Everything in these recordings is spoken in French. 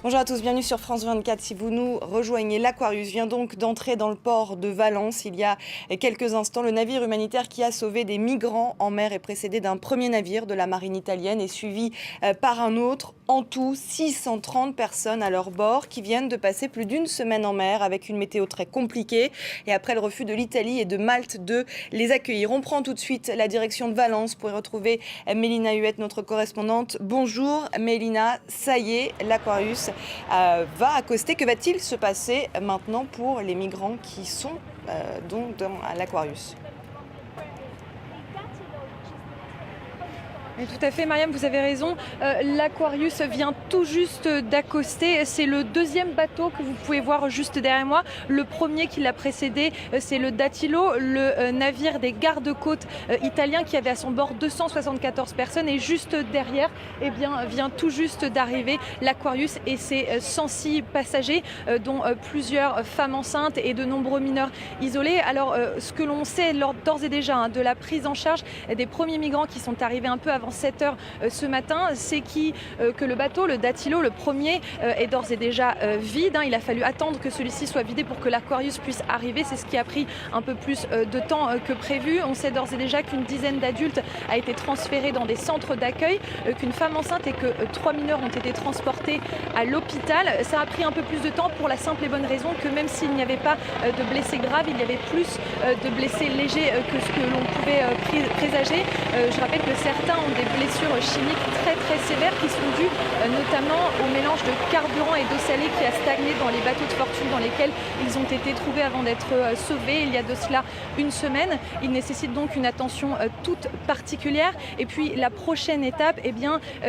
Bonjour à tous, bienvenue sur France 24. Si vous nous rejoignez, l'Aquarius vient donc d'entrer dans le port de Valence. Il y a quelques instants, le navire humanitaire qui a sauvé des migrants en mer est précédé d'un premier navire de la marine italienne et suivi par un autre. En tout, 630 personnes à leur bord qui viennent de passer plus d'une semaine en mer avec une météo très compliquée. Et après le refus de l'Italie et de Malte de les accueillir, on prend tout de suite la direction de Valence pour y retrouver Mélina Huette, notre correspondante. Bonjour Mélina, ça y est, l'Aquarius va accoster. Que va-t-il se passer maintenant pour les migrants qui sont donc dans l'Aquarius ? Et tout à fait, Mariam, vous avez raison. L'Aquarius vient tout juste d'accoster. C'est le deuxième bateau que vous pouvez voir juste derrière moi. Le premier qui l'a précédé, c'est le Dattilo, le navire des gardes-côtes italiens qui avait à son bord 274 personnes. Et juste derrière, vient tout juste d'arriver l'Aquarius et ses 106 passagers, dont plusieurs femmes enceintes et de nombreux mineurs isolés. Alors, ce que l'on sait d'ores et déjà de la prise en charge des premiers migrants qui sont arrivés un peu avant 7 heures ce matin, c'est que le bateau, le Dattilo, le premier, est d'ores et déjà vide. Il a fallu attendre que celui-ci soit vidé pour que l'Aquarius puisse arriver. C'est ce qui a pris un peu plus de temps que prévu. On sait d'ores et déjà qu'une dizaine d'adultes a été transférée dans des centres d'accueil, qu'une femme enceinte et que 3 mineurs ont été transportés à l'hôpital. Ça a pris un peu plus de temps pour la simple et bonne raison que même s'il n'y avait pas de blessés graves, il y avait plus de blessés légers que ce que l'on pouvait présager. Je rappelle que certains ont des blessures chimiques très sévères qui sont dues notamment au mélange de carburant et d'eau salée qui a stagné dans les bateaux de fortune dans lesquels ils ont été trouvés avant d'être sauvés il y a de cela une semaine. Ils nécessitent donc une attention toute particulière. Et puis la prochaine étape,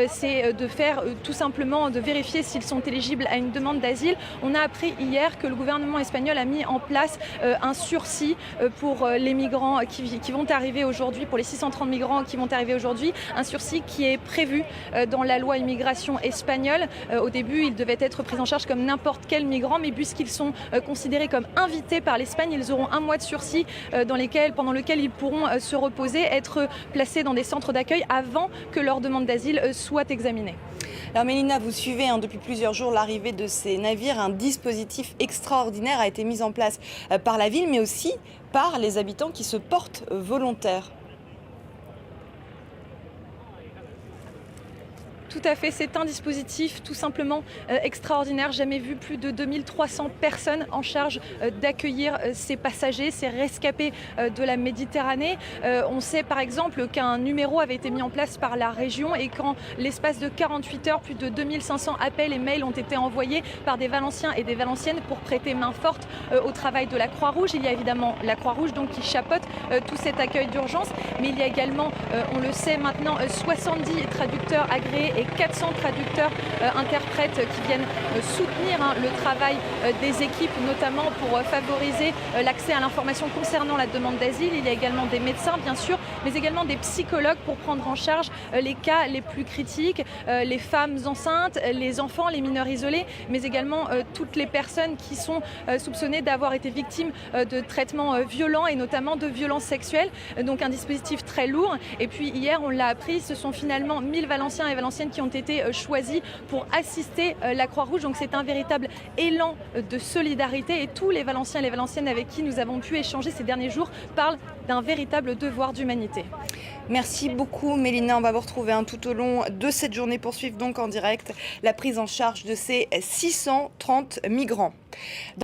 c'est de faire tout simplement, de vérifier s'ils sont éligibles à une demande d'asile. On a appris hier que le gouvernement espagnol a mis en place un sursis pour les migrants qui vont arriver aujourd'hui, pour les 630 migrants qui vont arriver aujourd'hui, un sursis qui est prévu dans la loi immigration espagnole. Au début, ils devaient être pris en charge comme n'importe quel migrant, mais puisqu'ils sont considérés comme invités par l'Espagne, ils auront un mois de sursis pendant lequel ils pourront se reposer, être placés dans des centres d'accueil avant que leur demande d'asile soit examinée. Alors Mélina, vous suivez depuis plusieurs jours l'arrivée de ces navires. Un dispositif extraordinaire a été mis en place par la ville, mais aussi par les habitants qui se portent volontaires. Tout à fait, c'est un dispositif tout simplement extraordinaire. Jamais vu plus de 2300 personnes en charge d'accueillir ces passagers, ces rescapés de la Méditerranée. On sait par exemple qu'un numéro avait été mis en place par la région et qu'en l'espace de 48 heures, plus de 2500 appels et mails ont été envoyés par des Valenciens et des Valenciennes pour prêter main forte au travail de la Croix-Rouge. Il y a évidemment la Croix-Rouge donc qui chapeaute tout cet accueil d'urgence, mais il y a également, on le sait maintenant, 70 traducteurs agréés et 400 traducteurs interprètes qui viennent soutenir le travail des équipes, notamment pour favoriser l'accès à l'information concernant la demande d'asile. Il y a également des médecins, bien sûr, mais également des psychologues pour prendre en charge les cas les plus critiques, les femmes enceintes, les enfants, les mineurs isolés, mais également toutes les personnes qui sont soupçonnées d'avoir été victimes de traitements violents et notamment de violences sexuelles. Donc un dispositif très lourd. Et puis hier, on l'a appris, ce sont finalement 1000 Valenciens et Valenciennes qui ont été choisis pour assister la Croix-Rouge. Donc c'est un véritable élan de solidarité et tous les Valenciens et les Valenciennes avec qui nous avons pu échanger ces derniers jours parlent d'un véritable devoir d'humanité. Merci beaucoup Mélina, on va vous retrouver tout au long de cette journée pour suivre donc en direct la prise en charge de ces 630 migrants.